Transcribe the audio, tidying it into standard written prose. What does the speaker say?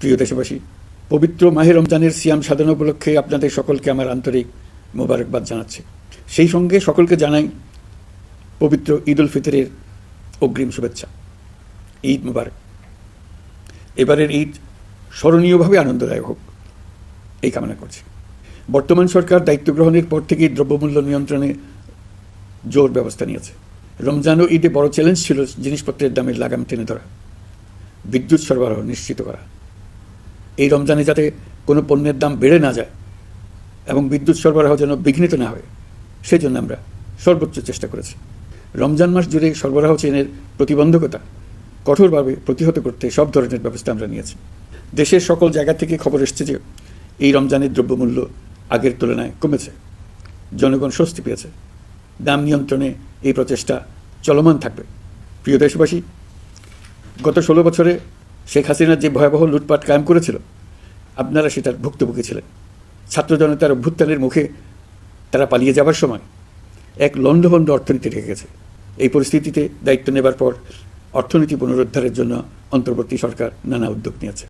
প্রিয় দেশবাসী, পবিত্র মাহে রমজানের সিয়াম সাধনা উপলক্ষে আপনাদের সকলকে আমার আন্তরিক মোবারকবাদ জানাচ্ছি। সেই সঙ্গে সকলকে জানাই পবিত্র ঈদ উল ফিতরের অগ্রিম শুভেচ্ছা। ঈদ মুবারক। এবারের ঈদ স্মরণীয়ভাবে আনন্দদায়ক হোক এই কামনা করছি। বর্তমান সরকার দায়িত্ব গ্রহণের পর থেকেই দ্রব্যমূল্য নিয়ন্ত্রণে জোর ব্যবস্থা নিয়েছে। রমজান ও ঈদে বড় চ্যালেঞ্জ ছিল জিনিসপত্রের দামের লাগাম টেনে ধরা, বিদ্যুৎ সরবরাহ নিশ্চিত করা। এই রমজানে যাতে কোনো পণ্যের দাম বেড়ে না যায় এবং বিদ্যুৎ সরবরাহ যেন বিঘ্নিত না হয়, সেই জন্য আমরা সর্বোচ্চ চেষ্টা করেছি। রমজান মাস জুড়ে সরবরাহ চেনের প্রতিবন্ধকতা কঠোরভাবে প্রতিহত করতে সব ধরনের ব্যবস্থা আমরা নিয়েছি। দেশের সকল জায়গা থেকে খবর এসছে যে এই রমজানের দ্রব্যমূল্য আগের তুলনায় কমেছে, জনগণ স্বস্তি পেয়েছে। দাম নিয়ন্ত্রণে এই প্রচেষ্টা চলমান থাকবে। প্রিয় দেশবাসী, গত 16 বছরে শেখ হাসিনা যে ভয়াবহ লুটপাট কায়েম করেছিল, আপনারা সেটার ভুক্তভোগী ছিলেন। ছাত্র জনতার অভ্যুত্থানের মুখে তারা পালিয়ে যাবার সময় এক লণ্ডভণ্ড অর্থনীতি রেখে গেছে। এই পরিস্থিতিতে দায়িত্ব নেবার পর অর্থনীতি পুনরুদ্ধারের জন্য অন্তর্বর্তী সরকার নানা উদ্যোগ নিয়েছে।